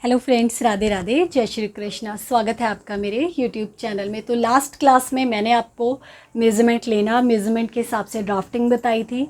Hello friends, Radhe Radhe, जय श्री कृष्णा। स्वागत है आपका मेरे यूट्यूब चैनल में। तो लास्ट क्लास में मैंने आपको मेज़रमेंट लेना, मेज़रमेंट के हिसाब से ड्राफ्टिंग बताई थी।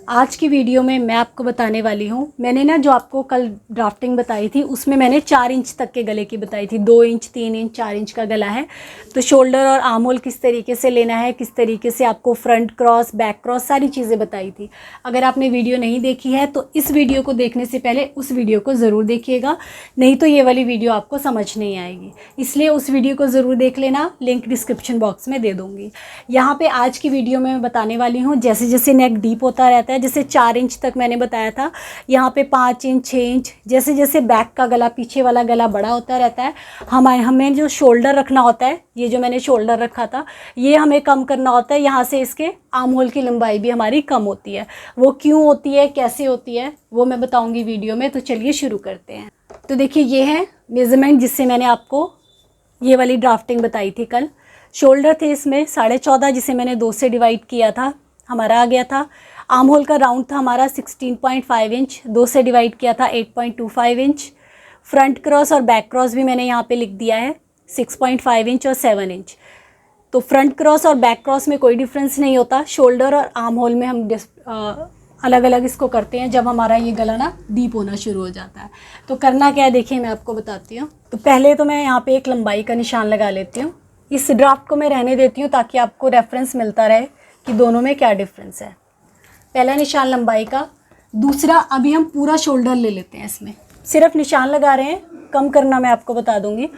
आज की वीडियो में मैं आपको बताने वाली हूँ, मैंने ना जो आपको कल ड्राफ्टिंग बताई थी उसमें मैंने 4 इंच तक के गले की बताई थी। 2 इंच, 3 इंच, 4 इंच का गला है। तो शोल्डर और आर्म होल किस तरीके से लेना है, किस तरीके से आपको फ्रंट क्रॉस, बैक क्रॉस, सारी चीज़ें बताई थी। अगर आपने वीडियो नहीं देखी है तो इस वीडियो को देखने से पहले उस वीडियो को ज़रूर देखिएगा, नहीं तो ये वाली वीडियो आपको समझ नहीं आएगी। इसलिए उस वीडियो को ज़रूर देख लेना, लिंक डिस्क्रिप्शन बॉक्स में दे दूँगी। यहाँ पे आज की वीडियो में मैं बताने वाली हूँ, जैसे जैसे नेक डीप होता रहता है, जैसे 4 इंच तक मैंने बताया था, यहाँ पे 5 इंच, 6 इंच, जैसे जैसे बैक का गला, पीछे वाला गला बड़ा होता रहता है, हमें जो शोल्डर रखना होता है, ये जो मैंने शोल्डर रखा था, ये हमें कम करना होता है। यहाँ से इसके आर्म होल की लंबाई भी हमारी कम होती है। वो क्यों होती है, कैसे होती है, वो मैं बताऊँगी वीडियो में। तो चलिए शुरू करते हैं। तो देखिए, ये है मेज़रमेंट जिससे मैंने आपको ये वाली ड्राफ्टिंग बताई थी कल। शोल्डर थे इसमें 14.5, जिसे मैंने 2 से डिवाइड किया था, हमारा आ गया था। आर्म होल का राउंड था हमारा 16.5 इंच, 2 से डिवाइड किया था 8.25 इंच। फ्रंट क्रॉस और बैक क्रॉस भी मैंने यहाँ पे लिख दिया है, 6.5 इंच और 7 इंच। तो फ्रंट क्रॉस और बैक क्रॉस में कोई डिफरेंस नहीं होता। शोल्डर और आर्म होल में हम अलग अलग इसको करते हैं जब हमारा ये गला ना डीप होना शुरू हो जाता है। तो करना क्या है, देखिए मैं आपको बताती हूँ। तो पहले तो मैं यहाँ पे एक लंबाई का निशान लगा लेती हूँ। इस ड्राफ्ट को मैं रहने देती हूँ ताकि आपको रेफरेंस मिलता रहे कि दोनों में क्या डिफरेंस है। पहला निशान लंबाई का। दूसरा, अभी हम पूरा शोल्डर ले लेते हैं, इसमें सिर्फ निशान लगा रहे हैं, कम करना मैं आपको बता दूंगी।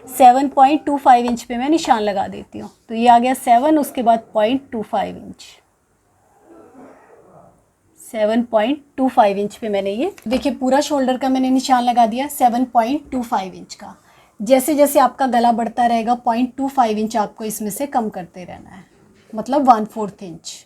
7.25 इंच पे मैं निशान लगा देती हूँ। तो ये आ गया 7, उसके बाद 0.25 इंच। 7.25 इंच पे मैंने ये, देखिए पूरा शोल्डर का मैंने निशान लगा दिया 7.25 इंच का। जैसे जैसे आपका गला बढ़ता रहेगा 0.25 इंच आपको इसमें से कम करते रहना है, मतलब 1/4 इंच।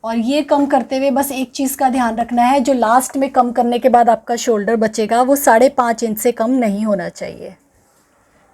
और ये कम करते हुए बस एक चीज़ का ध्यान रखना है, जो लास्ट में कम करने के बाद आपका शोल्डर बचेगा वो 5.5 इंच से कम नहीं होना चाहिए।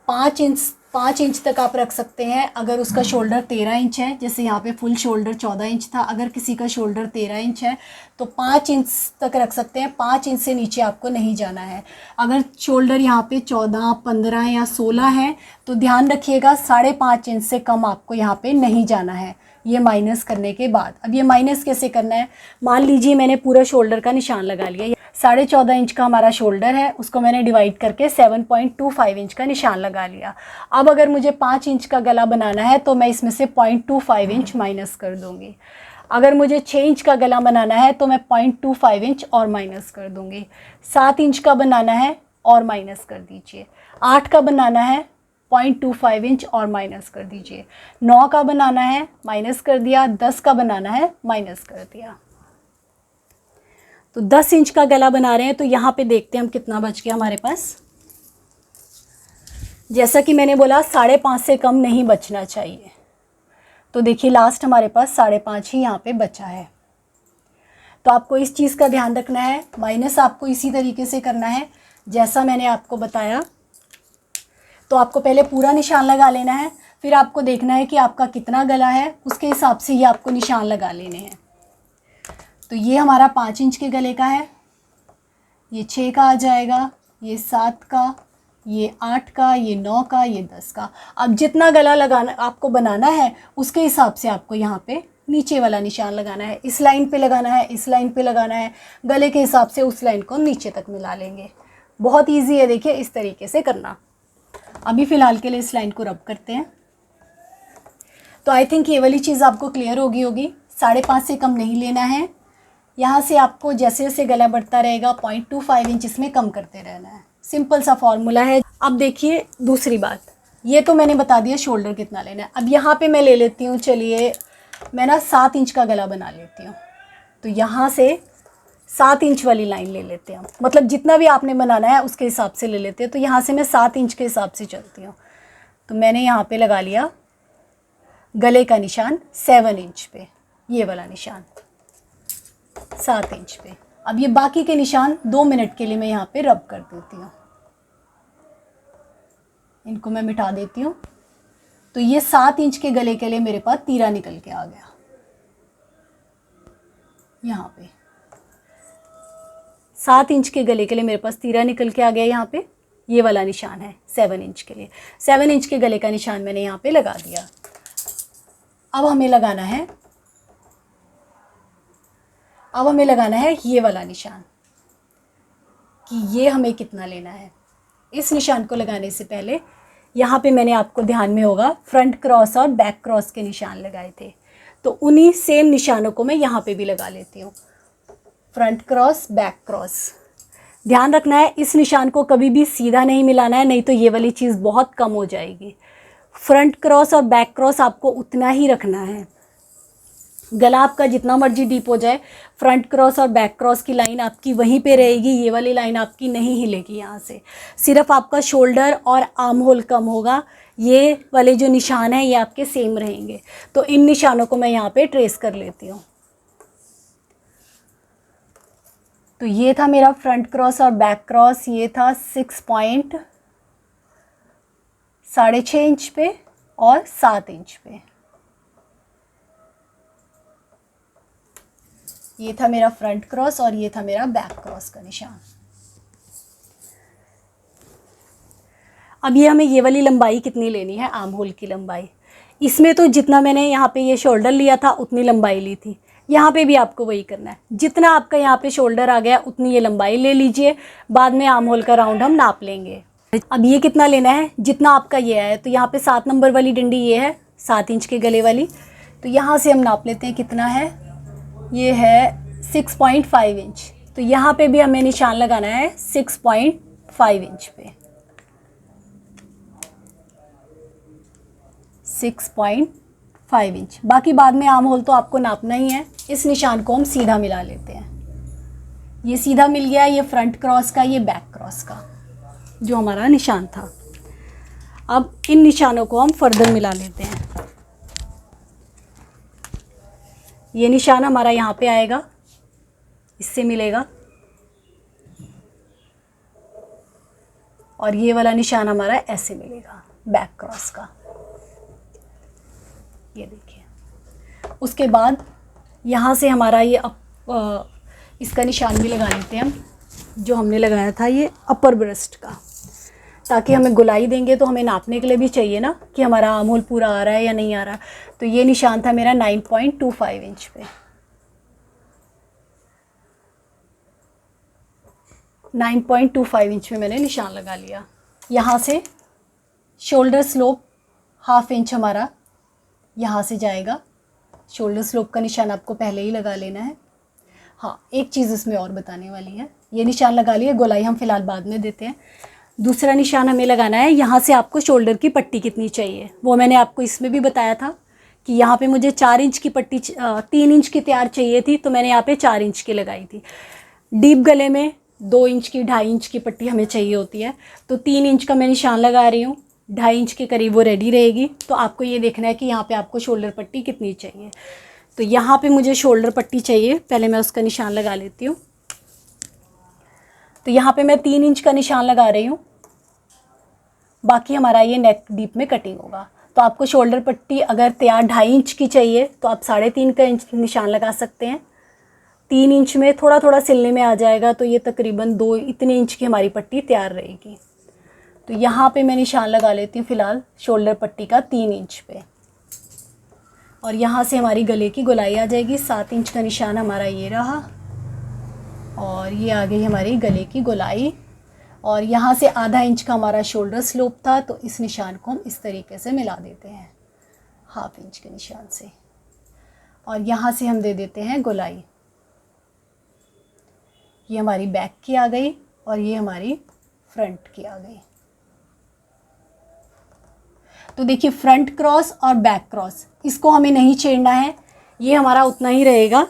5 इंच तक आप रख सकते हैं अगर उसका शोल्डर 13 इंच है। जैसे यहाँ पे फुल शोल्डर 14 इंच था, अगर किसी का शोल्डर 13 इंच है तो 5 इंच तक रख सकते हैं। 5 इंच से नीचे आपको नहीं जाना है। अगर शोल्डर यहाँ पे 14, 15 या 16 है तो ध्यान रखिएगा 5.5 इंच से कम आपको यहाँ पे नहीं जाना है, ये माइनस करने के बाद। अब ये माइनस कैसे करना है, मान लीजिए मैंने पूरा शोल्डर का निशान लगा लिया। 14.5 इंच का हमारा शोल्डर है, उसको मैंने डिवाइड करके 7.25 इंच का निशान लगा लिया। अब अगर मुझे 5 इंच का गला बनाना है तो मैं इसमें से 0.25 इंच माइनस कर दूंगी। अगर मुझे 6 इंच का गला बनाना है तो मैं 0.25 इंच और माइनस कर दूंगी। 7 इंच का बनाना है और माइनस कर दीजिए। 8 का बनाना है 0.25 इंच और माइनस कर दीजिए। 9 का बनाना है, माइनस कर दिया। 10 का बनाना है, माइनस कर दिया। तो 10 इंच का गला बना रहे हैं तो यहाँ पे देखते हैं हम कितना बच गया हमारे पास। जैसा कि मैंने बोला 5.5 से कम नहीं बचना चाहिए। तो देखिए लास्ट हमारे पास 5.5 ही यहाँ पे बचा है। तो आपको इस चीज़ का ध्यान रखना है, माइनस आपको इसी तरीके से करना है जैसा मैंने आपको बताया। तो आपको पहले पूरा निशान लगा लेना है, फिर आपको देखना है कि आपका कितना गला है, उसके हिसाब से ये आपको निशान लगा लेने हैं। तो ये हमारा 5 इंच के गले का है, ये 6 का आ जाएगा, ये 7 का, ये 8 का, ये 9 का, ये 10 का। अब जितना गला लगाना आपको बनाना है उसके हिसाब से आपको यहाँ पे नीचे वाला निशान लगाना है। इस लाइन पे लगाना है, इस लाइन पे लगाना है, गले के हिसाब से उस लाइन को नीचे तक मिला लेंगे। बहुत ईजी है, देखिए इस तरीके से करना। अभी फ़िलहाल के लिए इस लाइन को रब करते हैं। तो आई थिंक ये वाली चीज़ आपको क्लियर होगी। 5.5 से कम नहीं लेना है। यहाँ से आपको जैसे जैसे गला बढ़ता रहेगा 0.25 इंच इसमें कम करते रहना है। सिंपल सा फॉर्मूला है। अब देखिए दूसरी बात, ये तो मैंने बता दिया शोल्डर कितना लेना है। अब यहाँ पे मैं ले लेती हूँ, चलिए मैं ना 7 इंच का गला बना लेती हूँ। तो यहाँ से 7 इंच वाली लाइन ले लेते हैं, मतलब जितना भी आपने बनाना है उसके हिसाब से ले लेते हैं। तो यहाँ से मैं 7 इंच के हिसाब से चलती हूँ। तो मैंने यहाँ पे लगा लिया गले का निशान 7 इंच पे, ये वाला निशान 7 इंच पे। अब ये बाकी के निशान 2 मिनट के लिए मैं यहाँ पे रब कर देती हूँ, इनको मैं मिटा देती हूँ। तो ये 7 इंच के गले के लिए मेरे पास तीरा निकल के आ गया यहाँ पे। 7 इंच के गले के लिए मेरे पास तीरा निकल के आ गया यहाँ पे, ये वाला निशान है 7 इंच के लिए। 7 इंच के गले का निशान मैंने यहाँ पे लगा दिया। अब हमें लगाना है ये वाला निशान, कि ये हमें कितना लेना है। इस निशान को लगाने से पहले यहाँ पे मैंने, आपको ध्यान में होगा, फ्रंट क्रॉस और बैक क्रॉस के निशान लगाए थे, तो उन्हीं सेम निशानों को मैं यहाँ पे भी लगा लेती हूँ। Front cross, back cross. ध्यान रखना है इस निशान को कभी भी सीधा नहीं मिलाना है, नहीं तो ये वाली चीज़ बहुत कम हो जाएगी। फ्रंट क्रॉस और बैक क्रॉस आपको उतना ही रखना है। गला आपका जितना मर्जी डीप हो जाए, फ्रंट क्रॉस और बैक क्रॉस की लाइन आपकी वहीं पे रहेगी, ये वाली लाइन आपकी नहीं हिलेगी यहाँ से। सिर्फ आपका शोल्डर और आर्म होल कम होगा, ये वाले जो निशान हैं ये आपके सेम रहेंगे। तो इन निशानों को मैं यहाँ पे ट्रेस कर लेती हूँ। तो ये था मेरा फ्रंट क्रॉस और बैक क्रॉस, ये था 6.6 इंच पे और 7 इंच पे। ये था मेरा फ्रंट क्रॉस और ये था मेरा बैक क्रॉस का निशान। अब ये हमें ये वाली लंबाई कितनी लेनी है, आर्म होल की लंबाई। इसमें तो जितना मैंने यहाँ पे ये शोल्डर लिया था उतनी लंबाई ली थी, यहाँ पे भी आपको वही करना है। जितना आपका यहाँ पे शोल्डर आ गया उतनी ये लंबाई ले लीजिए, बाद में आर्म होल का राउंड हम नाप लेंगे। अब ये कितना लेना है, जितना आपका ये है, तो यहाँ पे 7 नंबर वाली डंडी ये है 7 इंच के गले वाली, तो यहाँ से हम नाप लेते हैं कितना है, ये है 6.5 इंच। तो यहाँ पे भी हमें निशान लगाना है 6.5 इंच पे, 6.5 इंच। बाकी बाद में आर्म होल तो आपको नापना ही है। इस निशान को हम सीधा मिला लेते हैं। ये सीधा मिल गया, ये फ्रंट क्रॉस का, ये बैक क्रॉस का जो हमारा निशान था। अब इन निशानों को हम फर्दर मिला लेते हैं। ये निशान हमारा यहाँ पे आएगा, इससे मिलेगा, और ये वाला निशान हमारा ऐसे मिलेगा बैक क्रॉस का, ये देखिए। उसके बाद यहाँ से हमारा ये इसका निशान भी लगा लेते हैं हम, जो हमने लगाया था ये अपर ब्रेस्ट का, ताकि हमें गोलाई देंगे तो हमें नापने के लिए भी चाहिए ना कि हमारा आर्म होल पूरा आ रहा है या नहीं आ रहा। तो ये निशान था मेरा 9.25 इंच पे, 9.25 इंच पे मैंने निशान लगा लिया। यहाँ से शोल्डर स्लोप 1/2 इंच हमारा यहाँ से जाएगा। शोल्डर स्लोप का निशान आपको पहले ही लगा लेना है। हाँ, एक चीज़ इसमें और बताने वाली है, ये निशान लगा लिया, गोलाई हम फिलहाल बाद में देते हैं। दूसरा निशान हमें लगाना है, यहाँ से आपको शोल्डर की पट्टी कितनी चाहिए, वो मैंने आपको इसमें भी बताया था कि यहाँ पे मुझे 4 इंच की पट्टी 3 इंच की तैयार चाहिए थी, तो मैंने यहाँ पे 4 इंच की लगाई थी। डीप गले में 2 इंच की 2.5 इंच की पट्टी हमें चाहिए होती है, तो 3 इंच का मैं निशान लगा रही हूँ, 2.5 इंच के करीब वो रेडी रहेगी। तो आपको ये देखना है कि यहाँ पे आपको शोल्डर पट्टी कितनी चाहिए। तो यहाँ पे मुझे शोल्डर पट्टी चाहिए, पहले मैं उसका निशान लगा लेती हूँ। तो यहाँ पे मैं 3 इंच का निशान लगा रही हूँ, बाकी हमारा ये नेक डीप में कटिंग होगा। तो आपको शोल्डर पट्टी अगर तैयार 2.5 इंच की चाहिए तो आप 3.5 का इंच निशान लगा सकते हैं। 3 इंच में थोड़ा थोड़ा सिलने में आ जाएगा, तो ये तकरीबन 2 इतने इंच की हमारी पट्टी तैयार रहेगी। तो यहाँ पे मैं निशान लगा लेती हूँ फ़िलहाल शोल्डर पट्टी का 3 इंच पे, और यहाँ से हमारी गले की गोलाई आ जाएगी। 7 इंच का निशान हमारा ये रहा, और ये आ गई हमारी गले की गोलाई। और यहाँ से 1/2 इंच का हमारा शोल्डर स्लोप था, तो इस निशान को हम इस तरीके से मिला देते हैं 1/2 इंच के निशान से, और यहाँ से हम दे देते हैं गोलाई। ये हमारी बैक की आ गई और ये हमारी फ्रंट की आ गई। तो देखिए, फ्रंट क्रॉस और बैक क्रॉस इसको हमें नहीं छेड़ना है, ये हमारा उतना ही रहेगा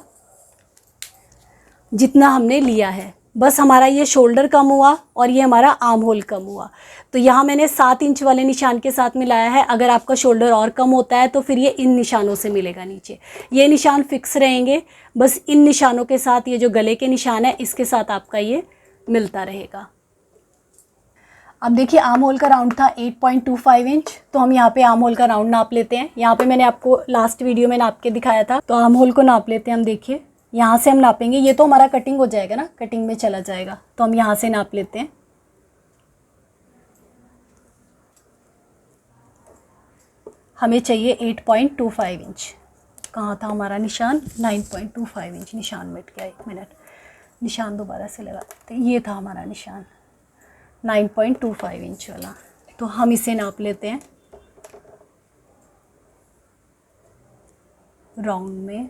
जितना हमने लिया है। बस हमारा ये शोल्डर कम हुआ और ये हमारा आर्म होल कम हुआ। तो यहाँ मैंने 7 इंच वाले निशान के साथ मिलाया है। अगर आपका शोल्डर और कम होता है तो फिर ये इन निशानों से मिलेगा नीचे। ये निशान फिक्स रहेंगे, बस इन निशानों के साथ ये जो गले के निशान है इसके साथ आपका ये मिलता रहेगा। अब देखिए, आर्म होल का राउंड था 8.25 इंच, तो हम यहाँ पे आर्म होल का राउंड नाप लेते हैं। यहाँ पे मैंने आपको लास्ट वीडियो में नाप के दिखाया था, तो आर्म होल को नाप लेते हैं हम। देखिए, यहाँ से हम नापेंगे, ये तो हमारा कटिंग हो जाएगा ना, कटिंग में चला जाएगा, तो हम यहाँ से नाप लेते हैं। हमें चाहिए 8.25 इंच। कहाँ था हमारा निशान? 9.25 इंच। निशान मिट गया, 1 मिनट, निशान दोबारा से लगा देते हैं। ये था हमारा निशान 9.25 इंच वाला, तो हम इसे नाप लेते हैं राउंड में।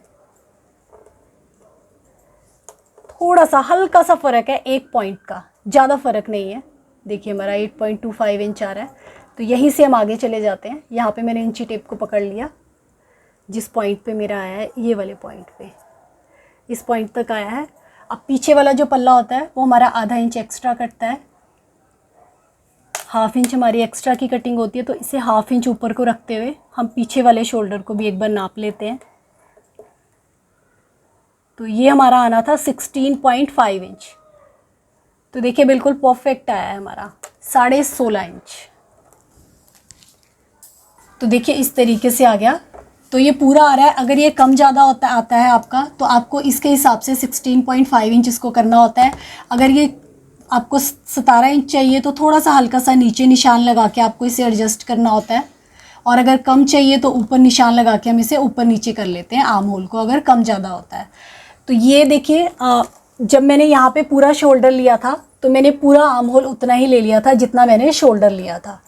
थोड़ा सा हल्का सा फ़र्क है, 1 पॉइंट का, ज़्यादा फ़र्क नहीं है। देखिए हमारा 8.25 इंच आ रहा है, तो यहीं से हम आगे चले जाते हैं। यहाँ पे मैंने इंची टेप को पकड़ लिया, जिस पॉइंट पे मेरा आया है, ये वाले पॉइंट पे, इस पॉइंट तक आया है। अब पीछे वाला जो पल्ला होता है वो हमारा आधा इंच एक्स्ट्रा कटता है, हाफ इंच हमारी एक्स्ट्रा की कटिंग होती है, तो इसे हाफ इंच ऊपर को रखते हुए हम पीछे वाले शोल्डर को भी एक बार नाप लेते हैं। तो ये हमारा आना था 16.5 इंच। तो देखिए बिल्कुल परफेक्ट आया है हमारा 16.5 इंच। तो देखिए इस तरीके से आ गया। तो ये पूरा आ रहा है। अगर ये कम ज़्यादा आता है आपका, तो आपको इसके हिसाब से 16.5 इंच इसको करना होता है। अगर ये आपको 17 इंच चाहिए तो थोड़ा सा हल्का सा नीचे निशान लगा के आपको इसे एडजस्ट करना होता है, और अगर कम चाहिए तो ऊपर निशान लगा के हम इसे ऊपर नीचे कर लेते हैं आर्म होल को, अगर कम ज़्यादा होता है। तो ये देखिए जब मैंने यहाँ पे पूरा शोल्डर लिया था तो मैंने पूरा आर्म होल उतना ही ले लिया था जितना मैंने शोल्डर लिया था,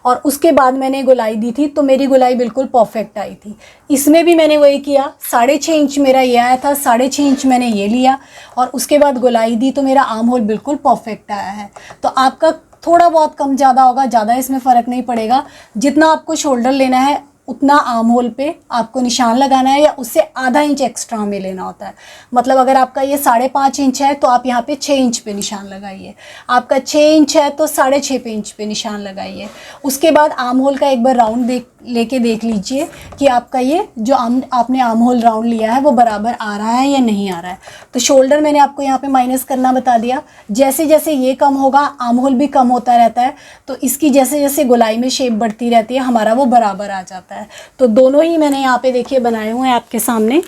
और उसके बाद मैंने गोलाई दी थी तो मेरी गोलाई बिल्कुल परफेक्ट आई थी। इसमें भी मैंने वही किया, 6.5 इंच मेरा ये आया था, 6.5 इंच मैंने ये लिया और उसके बाद गोलाई दी तो मेरा आर्म होल बिल्कुल परफेक्ट आया है। तो आपका थोड़ा बहुत कम ज़्यादा होगा, ज़्यादा इसमें फ़र्क नहीं पड़ेगा। जितना आपको शोल्डर लेना है उतना आर्म होल पे आपको निशान लगाना है, या उससे आधा इंच एक्स्ट्रा हमें लेना होता है। मतलब अगर आपका ये 5.5 इंच है तो आप यहाँ पे 6 इंच पे निशान लगाइए, आपका 6 इंच है तो 6.5 इंच पे निशान लगाइए। उसके बाद आर्म होल का एक बार राउंड लेके देख लीजिए कि आपका ये जो आपने आर्म होल राउंड लिया है वो बराबर आ रहा है या नहीं आ रहा है। तो शोल्डर मैंने आपको यहाँ पे माइनस करना बता दिया। जैसे जैसे ये कम होगा आर्म होल भी कम होता रहता है, तो इसकी जैसे जैसे गोलाई में शेप बढ़ती रहती है हमारा वो बराबर आ जाता है। तो दोनों ही मैंने यहाँ पे देखिए बनाए हुए हैं आपके सामने।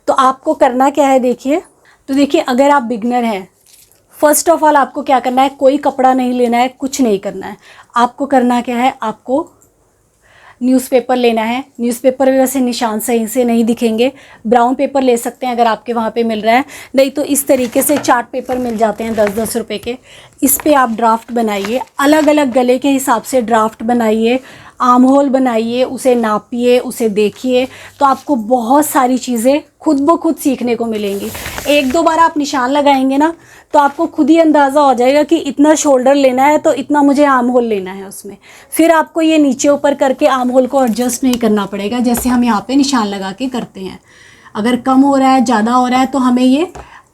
तो आपको करना क्या है देखिए, तो देखिए अगर आप बिगनर हैं, फर्स्ट ऑफ ऑल आपको क्या करना है, कोई कपड़ा नहीं लेना है, कुछ नहीं करना है। आपको करना क्या है, आपको न्यूज़पेपर लेना है। न्यूज़पेपर में वैसे निशान सही से नहीं दिखेंगे, ब्राउन पेपर ले सकते हैं अगर आपके वहाँ पे मिल रहा है, नहीं तो इस तरीके से चार्ट पेपर मिल जाते हैं 10-10 रुपए के। इस पे आप ड्राफ्ट बनाइए, अलग अलग गले के हिसाब से ड्राफ्ट बनाइए, आर्म होल बनाइए, उसे नापिए, उसे देखिए, तो आपको बहुत सारी चीज़ें खुद ब खुद सीखने को मिलेंगी। 1-2 बार आप निशान लगाएंगे ना तो आपको खुद ही अंदाज़ा हो जाएगा कि इतना शोल्डर लेना है तो इतना मुझे आर्म होल लेना है उसमें। फिर आपको ये नीचे ऊपर करके आर्म होल को एडजस्ट नहीं करना पड़ेगा जैसे हम यहाँ पे निशान लगा के करते हैं। अगर कम हो रहा है, ज़्यादा हो रहा है, तो हमें ये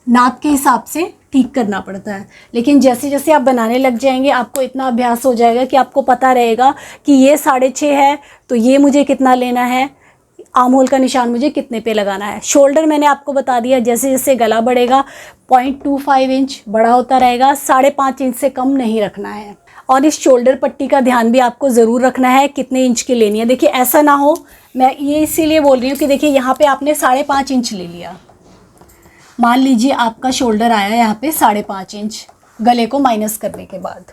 नाप के हिसाब से ठीक करना पड़ता है। लेकिन जैसे जैसे आप बनाने लग जाएंगे आपको इतना अभ्यास हो जाएगा कि आपको पता रहेगा कि ये 6.5 है तो ये मुझे कितना लेना है, आर्म होल का निशान मुझे कितने पे लगाना है। शोल्डर मैंने आपको बता दिया, जैसे जैसे गला बढ़ेगा 0.25 इंच बड़ा होता रहेगा, 5.5 इंच से कम नहीं रखना है। और इस शोल्डर पट्टी का ध्यान भी आपको ज़रूर रखना है कितने इंच की लेनी है। देखिए ऐसा ना हो, मैं ये इसीलिए बोल रही हूँ कि देखिए यहाँ पे आपने 5.5 इंच ले लिया, मान लीजिए आपका शोल्डर आया यहाँ पे 5.5 इंच गले को माइनस करने के बाद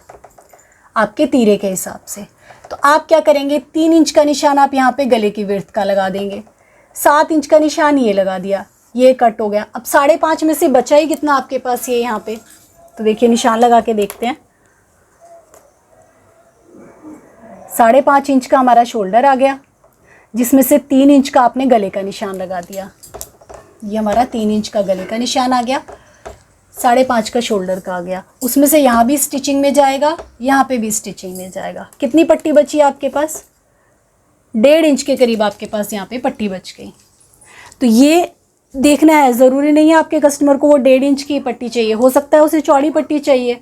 आपके तीरे के हिसाब से, तो आप क्या करेंगे, 3 इंच का निशान आप यहाँ पे गले की विड्थ का लगा देंगे, 7 इंच का निशान ये लगा दिया, ये कट हो गया। अब 5.5 में से बचा ही कितना आपके पास ये यहाँ पे, तो देखिए निशान लगा के देखते हैं। 5.5 इंच का हमारा शोल्डर आ गया, जिसमें से 3 इंच का आपने गले का निशान लगा दिया। ये हमारा 3 इंच का गले का निशान आ गया, 5.5 का शोल्डर का आ गया। उसमें से यहाँ भी स्टिचिंग में जाएगा, यहाँ पे भी स्टिचिंग में जाएगा। कितनी पट्टी बची आपके पास, 1.5 इंच के करीब आपके पास यहाँ पे पट्टी बच गई। तो ये देखना है, ज़रूरी नहीं है आपके कस्टमर को वो 1.5 इंच की पट्टी चाहिए, हो सकता है उसे चौड़ी पट्टी चाहिए।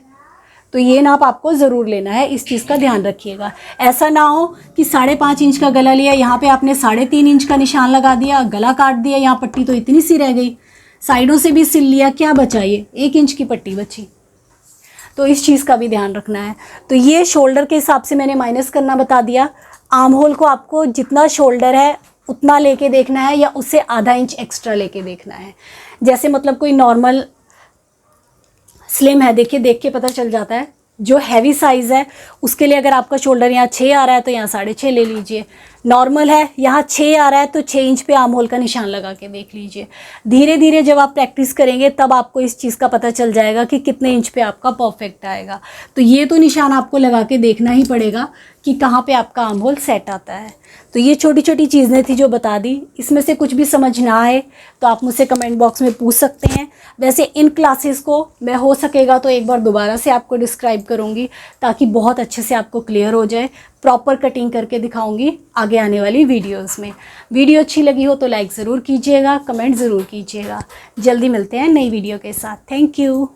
तो ये नाप आपको ज़रूर लेना है, इस चीज़ का ध्यान रखिएगा। ऐसा ना हो कि 5.5 इंच का गला लिया, यहाँ पे आपने 3.5 इंच का निशान लगा दिया, गला काट दिया, यहाँ पट्टी तो इतनी सी रह गई, साइडों से भी सिल लिया, क्या बचा, ये 1 इंच की पट्टी बची। तो इस चीज़ का भी ध्यान रखना है। तो ये शोल्डर के हिसाब से मैंने माइनस करना बता दिया। आर्म होल को आपको जितना शोल्डर है उतना लेके देखना है या उससे आधा इंच एक्स्ट्रा लेके देखना है। जैसे मतलब कोई नॉर्मल स्लिम है, देखिए देख के पता चल जाता है। जो हैवी साइज़ है उसके लिए अगर आपका शोल्डर यहाँ 6 आ रहा है तो यहाँ 6.5 ले लीजिए। नॉर्मल है यहाँ 6 आ रहा है तो 6 इंच पे आर्म होल का निशान लगा के देख लीजिए। धीरे धीरे जब आप प्रैक्टिस करेंगे तब आपको इस चीज़ का पता चल जाएगा कि कितने इंच पे आपका परफेक्ट आएगा। तो ये तो निशान आपको लगा के देखना ही पड़ेगा कि कहाँ पे आपका आर्म होल सेट आता है। तो ये छोटी छोटी चीज़ें थी जो बता दी। इसमें से कुछ भी समझ ना आए तो आप मुझसे कमेंट बॉक्स में पूछ सकते हैं। वैसे इन क्लासेस को मैं हो सकेगा तो एक बार दोबारा से आपको डिस्क्राइब करूँगी ताकि बहुत अच्छे से आपको क्लियर हो जाए। प्रॉपर कटिंग करके दिखाऊंगी आगे आने वाली वीडियोस में। वीडियो अच्छी लगी हो तो लाइक ज़रूर कीजिएगा, कमेंट ज़रूर कीजिएगा। जल्दी मिलते हैं नई वीडियो के साथ। Thank you.